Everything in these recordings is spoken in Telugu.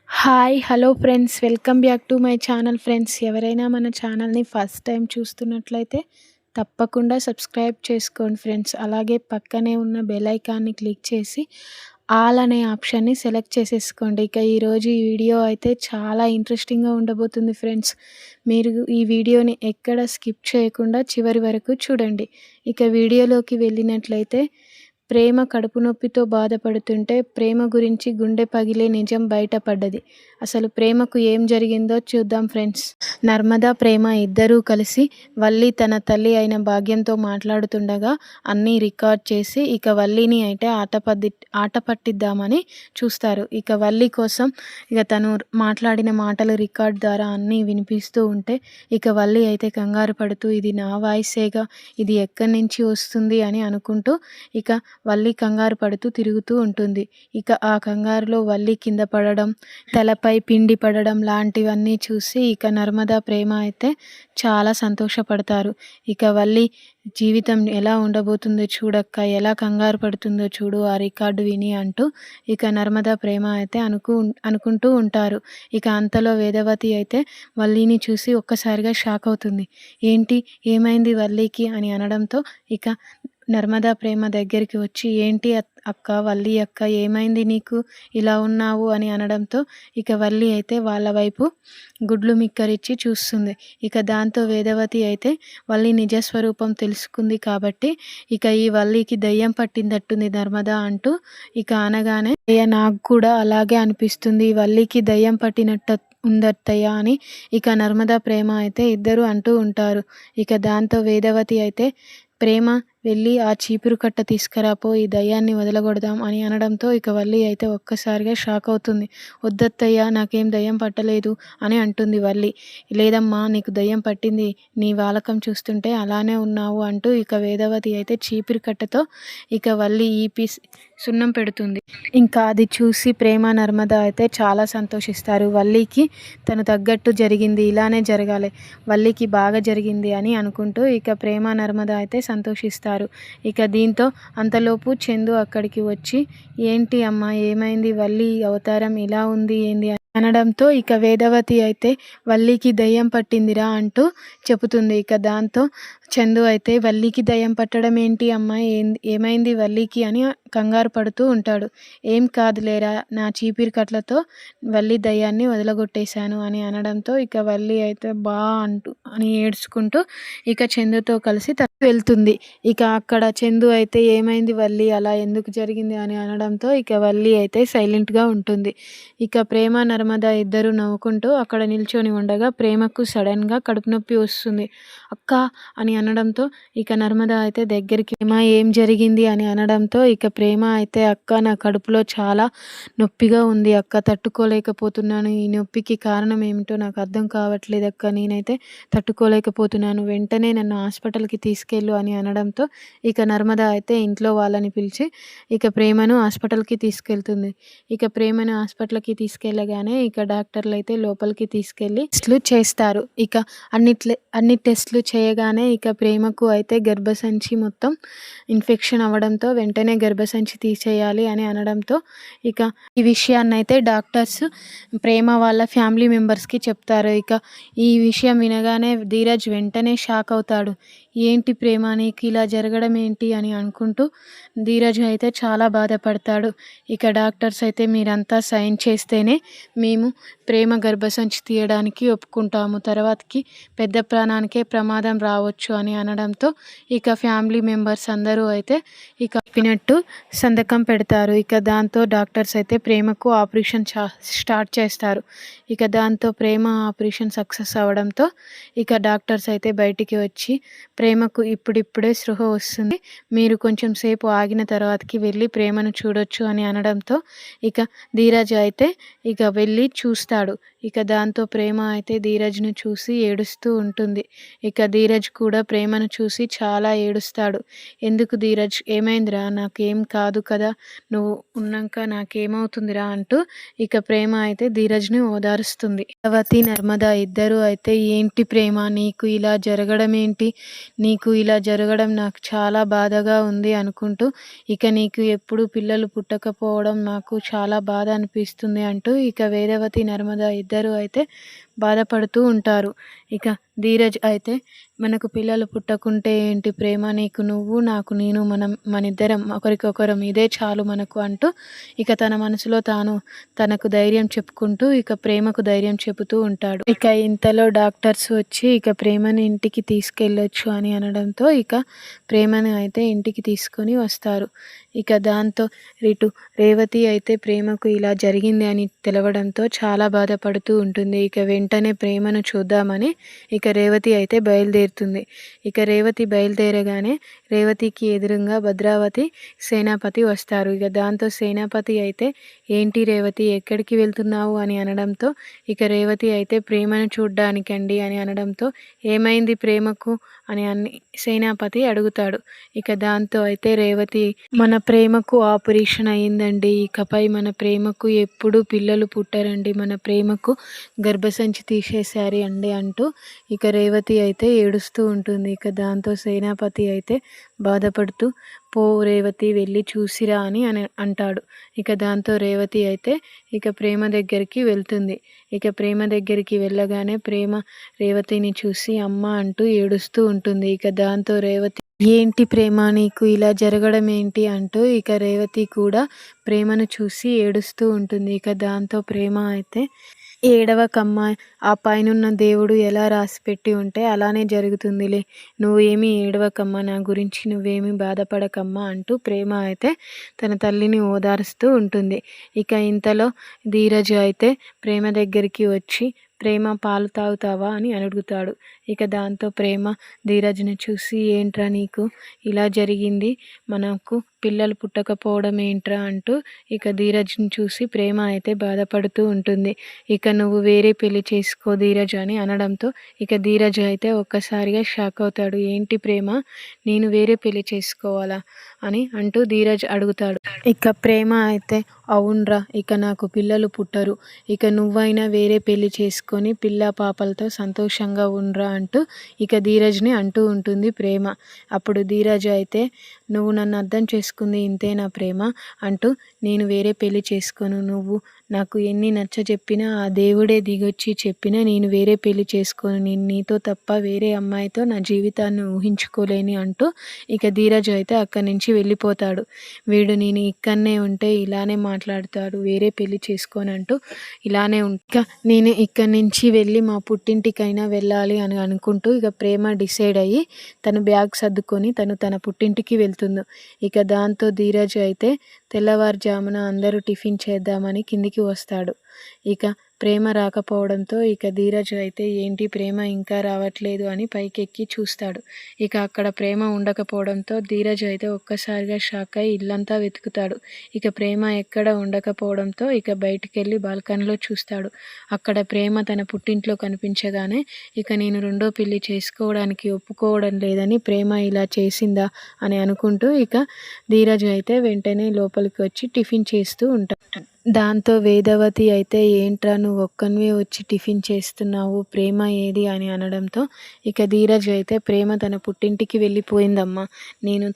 Hi hello friends, welcome back to my channel. Friends, ఎవరైనా మన ఛానల్ని ఫస్ట్ టైం చూస్తున్నట్లయితే తప్పకుండా సబ్స్క్రైబ్ చేసుకోండి ఫ్రెండ్స్. అలాగే పక్కనే ఉన్న బెల్ ఐకాన్ని క్లిక్ చేసి ఆల్ అనే ఆప్షన్ని సెలెక్ట్ చేసేసుకోండి. ఇక ఈరోజు ఈ వీడియో అయితే చాలా ఇంట్రెస్టింగ్గా ఉండబోతుంది ఫ్రెండ్స్. మీరు ఈ వీడియోని ఎక్కడ స్కిప్ చేయకుండా చివరి వరకు చూడండి. ఇక వీడియోలోకి వెళ్ళినట్లయితే, ప్రేమ కడుపు నొప్పితో బాధపడుతుంటే ప్రేమ గురించి గుండె పగిలే నిజం బయటపడ్డది. అసలు ప్రేమకు ఏం జరిగిందో చూద్దాం ఫ్రెండ్స్. నర్మదా, ప్రేమ ఇద్దరూ కలిసి వల్లి తన తల్లి అయిన భాగ్యంతో మాట్లాడుతుండగా అన్నీ రికార్డ్ చేసి ఇక వల్లిని అయితే ఆట పట్టిద్దామని చూస్తారు. ఇక వల్లి కోసం ఇక తను మాట్లాడిన మాటలు రికార్డ్ ద్వారా అన్నీ వినిపిస్తూ ఉంటే ఇక వల్లి అయితే కంగారు పడుతూ, ఇది నా వాయిసేగా, ఇది ఎక్కడి నుంచి వస్తుంది అని అనుకుంటూ ఇక వల్లి కంగారు పడుతూ తిరుగుతూ ఉంటుంది. ఇక ఆ కంగారులో వల్లి కింద పడడం, తలపై పిండి పడడం లాంటివన్నీ చూసి ఇక నర్మదా, ప్రేమ అయితే చాలా సంతోషపడతారు. ఇక వల్లి జీవితం ఎలా ఉండబోతుందో చూడక్క, ఎలా కంగారు పడుతుందో చూడు ఆ రికార్డు విని అంటూ ఇక నర్మదా, ప్రేమ అయితే అనుకుంటూ ఉంటారు. ఇక అంతలో వేదవతి అయితే వల్లిని చూసి ఒక్కసారిగా షాక్ అవుతుంది. ఏంటి, ఏమైంది వల్లికి అని అనడంతో ఇక నర్మదా, ప్రేమ దగ్గరికి వచ్చి, ఏంటి అక్క, వల్లి అక్క, ఏమైంది నీకు, ఇలా ఉన్నావు అని అనడంతో ఇక వల్లి అయితే వాళ్ళ వైపు గుడ్లు మిక్కరిచ్చి చూస్తుంది. ఇక దాంతో వేదవతి అయితే వల్లి నిజస్వరూపం తెలుసుకుంది కాబట్టి ఇక ఈ వల్లికి దయ్యం పట్టిందట్టుంది నర్మదా అంటూ ఇక అనగానే, అయ్యా నాకు కూడా అలాగే అనిపిస్తుంది, వల్లికి దయ్యం పట్టినట్టు ఉందత్తయ్య అని ఇక నర్మదా, ప్రేమ అయితే ఇద్దరు అంటూ ఉంటారు. ఇక దాంతో వేదవతి అయితే, ప్రేమ వెళ్ళి ఆ చీపురు కట్ట తీసుకురాపో, ఈ దయ్యాన్ని వదలగొడదాం అని అనడంతో ఇక వల్లి అయితే ఒక్కసారిగా షాక్ అవుతుంది. వద్దత్తయ్య, నాకేం దయ్యం పట్టలేదు అని అంటుంది వల్లి. లేదమ్మా, నీకు దయ్యం పట్టింది, నీ వాలకం చూస్తుంటే అలానే ఉన్నావు అంటూ ఇక వేదవతి అయితే చీపురు కట్టతో ఇక వల్లి ఈపి సున్నం పెడుతుంది. ఇంకా అది చూసి ప్రేమ, నర్మద అయితే చాలా సంతోషిస్తారు. వల్లికి తను తగ్గట్టు జరిగింది, ఇలానే జరగాలి, వల్లికి బాగా జరిగింది అని అనుకుంటూ ఇక ప్రేమ, నర్మద అయితే సంతోషిస్తారు. ఇక దీంతో అంతలోపు చందు అక్కడికి వచ్చి, ఏంటి అమ్మ, ఏమైంది, వల్లి అవతారం ఇలా ఉంది ఏంది అనడంతో ఇక వేదవతి అయితే వల్లికి దయ్యం పట్టిందిరా అంటూ చెబుతుంది. ఇక దాంతో చందు అయితే, వల్లికి దయ్యం పట్టడం ఏంటి అమ్మ, ఏమైంది వల్లికి అని కంగారు పడుతూ ఉంటాడు. ఏం కాదులేరా, నా చీపిరి కట్లతో వల్లి దయ్యాన్ని వదలగొట్టేశాను అని అనడంతో ఇక వల్లి అయితే బా అంటూ అని ఏడ్చుకుంటూ ఇక చందుతో కలిసి వెళ్తుంది. ఇక అక్కడ చందు అయితే, ఏమైంది వల్లి, అలా ఎందుకు జరిగింది అని అనడంతో ఇక వల్లి అయితే సైలెంట్గా ఉంటుంది. ఇక ప్రేమ, నర్మద ఇద్దరు నవ్వుకుంటూ అక్కడ నిల్చొని ఉండగా ప్రేమకు సడన్గా కడుపు నొప్పి వస్తుంది. అక్క అని అనడంతో ఇక నర్మద అయితే దగ్గరికి, ఏం జరిగింది అని అనడంతో ఇక ప్రేమ అయితే, అక్క, నా కడుపులో చాలా నొప్పిగా ఉంది అక్క, తట్టుకోలేకపోతున్నాను, ఈ నొప్పికి కారణం ఏమిటో నాకు అర్థం కావట్లేదు అక్క, నేనైతే తట్టుకోలేకపోతున్నాను, వెంటనే నన్ను హాస్పిటల్కి తీసుకెళ్ళు అని అనడంతో ఇక నర్మద అయితే ఇంట్లో వాళ్ళని పిలిచి ఇక ప్రేమను హాస్పిటల్కి తీసుకెళ్తుంది. ఇక ప్రేమను హాస్పిటల్కి తీసుకెళ్ళగానే ఇక డాక్టర్లు అయితే లోపలికి తీసుకెళ్ళి టెస్ట్లు చేస్తారు. ఇక అన్ని టెస్ట్లు చేయగానే ఇక ప్రేమకు అయితే గర్భసంచి మొత్తం ఇన్ఫెక్షన్ అవ్వడంతో వెంటనే గర్భసంచి తీసేయాలి అని అనడంతో ఇక ఈ విషయాన్ని అయితే డాక్టర్స్ ప్రేమ వాళ్ళ ఫ్యామిలీ మెంబర్స్కి చెప్తారు. ఇక ఈ విషయం వినగానే ధీరజ్ వెంటనే షాక్ అవుతాడు. ఏంటి ప్రేమ, నీకు ఇలా జరగడం ఏంటి అని అనుకుంటూ ధీరజ్ అయితే చాలా బాధపడతాడు. ఇక డాక్టర్స్ అయితే, మీరంతా సైన్ చేస్తేనే మేము ప్రేమ గర్భసంచి తీయడానికి ఒప్పుకుంటాము, తర్వాతకి పెద్ద ప్రాణానికే ప్రమాదం రావచ్చు అని అనడంతో ఇక ఫ్యామిలీ మెంబర్స్ అందరూ అయితే ఇక చెప్పినట్టు సంతకం పెడతారు. ఇక దాంతో డాక్టర్స్ అయితే ప్రేమకు ఆపరేషన్ స్టార్ట్ చేస్తారు. ఇక దాంతో ప్రేమ ఆపరేషన్ సక్సెస్ అవ్వడంతో ఇక డాక్టర్స్ అయితే బయటికి వచ్చి, ప్రేమకు ఇప్పుడిప్పుడే స్పృహ వస్తుంది, మీరు కొంచెం సేపు ఆగిన తర్వాతకి వెళ్ళి ప్రేమను చూడొచ్చు అని అనడంతో ఇక ధీరజ్ అయితే ఇక వెళ్ళి చూస్తాడు. ఇక దాంతో ప్రేమ అయితే ధీరజ్‌ని చూసి ఏడుస్తూ ఉంటుంది. ఇక ధీరజ్ కూడా ప్రేమను చూసి చాలా ఏడుస్తాడు. "ఎందుకు ధీరజ్ ఏమైందిరా? నాకేం కాదు కదా! నువ్వు ఉన్నాంక నాకేమవుతుందిరా?" అంటూ ఇక ప్రేమ అయితే ధీరజ్‌ని ఓదారుస్తుంది. వేదవతి, నర్మద ఇద్దరూ అయితే "ఏంటి ప్రేమ నీకు ఇలా జరగడం ఏంటి? నీకు ఇలా జరగడం నాకు చాలా బాధగా ఉంది" అనుకుంటూ ఇక "నీకు ఎప్పుడు పిల్లలు పుట్టకపోవడం నాకు చాలా బాధ అనిపిస్తుంది" అంటూ ఇక వేదవతి, నర్మద ఇద్దరూ అయితే బాధపడుతూ ఉంటారు. ఇక ధీరజ్ అయితే "మనకు పిల్లలు పుట్టకుంటే ఏంటి ప్రేమ, నీకు నువ్వు నాకు నేను, మనిద్దరం ఒకరికొకరం ఇదే చాలు మనకు" అంటూ ఇక తన మనసులో తాను తనకు ధైర్యం చెప్పుకుంటూ ఇక ప్రేమకు ధైర్యం చెబుతూ ఉంటాడు. ఇక ఇంతలో డాక్టర్స్ వచ్చి ఇక ప్రేమని ఇంటికి తీసుకెళ్ళొచ్చు అని అనడంతో ఇక ప్రేమను అయితే ఇంటికి తీసుకొని వస్తారు. ఇక దాంతో ఇటు రేవతి అయితే ప్రేమకు ఇలా జరిగింది అని తెలవడంతో చాలా బాధపడుతూ ఉంటుంది. ఇక వెంటనే ప్రేమను చూద్దామని ఇక రేవతి అయితే బయలుదేరుతుంది. ఇక రేవతి బయలుదేరగానే రేవతికి ఎదురుంగా భద్రావతి, సేనాపతి వస్తారు. ఇక దాంతో సేనాపతి అయితే "ఏంటి రేవతి ఎక్కడికి వెళ్తున్నావు?" అని అనడంతో ఇక రేవతి అయితే "ప్రేమను చూడ్డానికండి" అని అనడంతో "ఏమైంది ప్రేమకు?" అని సేనాపతి అడుగుతాడు. ఇక దాంతో అయితే రేవతి "మన ప్రేమకు ఆపరేషన్ అయిందండి. ఇకపై మన ప్రేమకు ఎప్పుడూ పిల్లలు పుట్టరండి. మన ప్రేమకు గర్భసంచి తీసేశారు అండి" అంటూ ఇక రేవతి అయితే ఏడుస్తూ ఉంటుంది. ఇక దాంతో సేనాపతి అయితే బాధపడుతూ "పో రేవతి వెళ్ళి చూసిరా" అని అంటాడు. ఇక దాంతో రేవతి అయితే ఇక ప్రేమ దగ్గరికి వెళ్తుంది. ఇక ప్రేమ దగ్గరికి వెళ్ళగానే ప్రేమ రేవతిని చూసి "అమ్మ" అంటూ ఏడుస్తూ ఉంటుంది. ఇక దాంతో రేవతి "ఏంటి ప్రేమ నీకు ఇలా జరగడం ఏంటి?" అంటూ ఇక రేవతి కూడా ప్రేమను చూసి ఏడుస్తూ ఉంటుంది. ఇక దాంతో ప్రేమ అయితే "ఏడవకమ్మా, ఆ పైనున్న దేవుడు ఎలా రాసిపెట్టి ఉంటే అలానే జరుగుతుందిలే. నువ్వు ఏమీ ఏడవకమ్మా, నా గురించి నువ్వేమీ బాధపడకమ్మా" అంటూ ప్రేమ అయితే తన తల్లిని ఓదారుస్తూ ఉంటుంది. ఇక ఇంతలో ధీరజ్ అయితే ప్రేమ దగ్గరికి వచ్చి "ప్రేమ పాలు తాగుతావా?" అని అడుగుతాడు. ఇక దాంతో ప్రేమ ధీరజ్‌ని చూసి "ఏంట్రా నీకు ఇలా జరిగింది? మనకు పిల్లలు పుట్టకపోవడం ఏంట్రా?" అంటూ ఇక ధీరజ్‌ని చూసి ప్రేమ అయితే బాధపడుతూ ఉంటుంది. ఇక "నువ్వు వేరే పెళ్లి చేసుకో ధీరజ్" అని అనడంతో ఇక ధీరజ్ అయితే ఒక్కసారిగా షాక్ అవుతాడు. "ఏంటి ప్రేమ నేను వేరే పెళ్లి చేసుకోవాలా?" అని అంటూ ధీరజ్ అడుగుతాడు. ఇక ప్రేమ అయితే "అవునురా, ఇక నాకు పిల్లలు పుట్టరు. ఇక నువ్వైనా వేరే పెళ్లి చేసుకొని పిల్లా పాపలతో సంతోషంగా ఉండురా" అంటూ ఇక ధీరజ్‌ని అంటూ ఉంటుంది ప్రేమ. అప్పుడు ధీరజ్ అయితే "నువ్వు నన్ను అర్థం చేసుకుంది ఇంతేనా ప్రేమ" అంటూ "నేను వేరే పెళ్లి చేసుకోను. నువ్వు నాకు ఎన్ని నచ్చజెప్పినా, ఆ దేవుడే దిగొచ్చి చెప్పినా నేను వేరే పెళ్లి చేసుకోను. నేను నీతో తప్ప వేరే అమ్మాయితో నా జీవితాన్ని ఊహించుకోలేను" అంటూ ఇక ధీరజ్ అయితే అక్కడి నుంచి వెళ్ళిపోతాడు. వీడు "నేను ఇక్కడనే ఉంటే ఇలానే మాట్లాడతాడు, వేరే పెళ్లి చేసుకోనంటూ ఇలానే ఇక నేను ఇక్కడి నుంచి వెళ్ళి మా పుట్టింటికైనా వెళ్ళాలి" అని అనుకుంటూ ఇక ప్రేమ డిసైడ్ అయ్యి తను బ్యాగ్ సర్దుకొని తన పుట్టింటికి వెళ్తుంది. ఇక దాంతో ధీరజ్ అయితే తెల్లవారుజామున అందరూ టిఫిన్ చేద్దామని కిందికి వస్తాడు. ఇక ప్రేమ రాకపోవడంతో ఇక ధీరజ్ అయితే "ఏంటి ప్రేమ ఇంకా రావట్లేదు" అని పైకెక్కి చూస్తాడు. ఇక అక్కడ ప్రేమ ఉండకపోవడంతో ధీరజ్ అయితే ఒక్కసారిగా షాక్ అయి ఇల్లంతా వెతుకుతాడు. ఇక ప్రేమ ఎక్కడ ఉండకపోవడంతో ఇక బయటికెళ్ళి బాల్కనీలో చూస్తాడు. అక్కడ ప్రేమ తన పుట్టింట్లో కనిపించగానే ఇక "నేను రెండో పెళ్లి చేసుకోవడానికి ఒప్పుకోవడం లేదని ప్రేమ ఇలా చేసిందా" అని అనుకుంటూ ఇక ధీరజ్ అయితే వెంటనే లోపలికి వచ్చి టిఫిన్ చేస్తూ ఉంటాడు. దాంతో వేదవతి అయితే "ఏంట్రా నువ్వు ఒక్కనివే వచ్చి టిఫిన్ చేస్తున్నావు, ప్రేమ ఏది?" అని అనడంతో ఇక ధీరజ్ అయితే "ప్రేమ తన పుట్టింటికి వెళ్ళిపోయిందమ్మా. నేను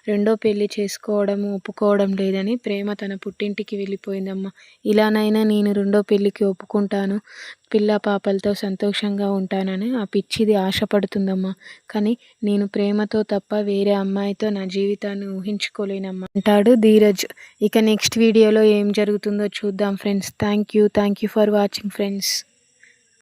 రెండో పెళ్లి చేసుకోవడం ఒప్పుకోవడం లేదని ప్రేమ తన పుట్టింటికి వెళ్ళిపోయిందమ్మా. ఇలానైనా నేను రెండో పెళ్లికి ఒప్పుకుంటాను, పిల్లా పాపలతో సంతోషంగా ఉంటానని ఆ పిచ్చిది ఆశపడుతుందమ్మా. కానీ నేను ప్రేమతో తప్ప వేరే అమ్మాయితో నా జీవితాన్ని ఊహించుకోలేనమ్మా" అంటాడు ధీరజ్. ఇక నెక్స్ట్ వీడియోలో ఏం జరుగుతుందో చూద్దాం friends. Thank you for watching friends.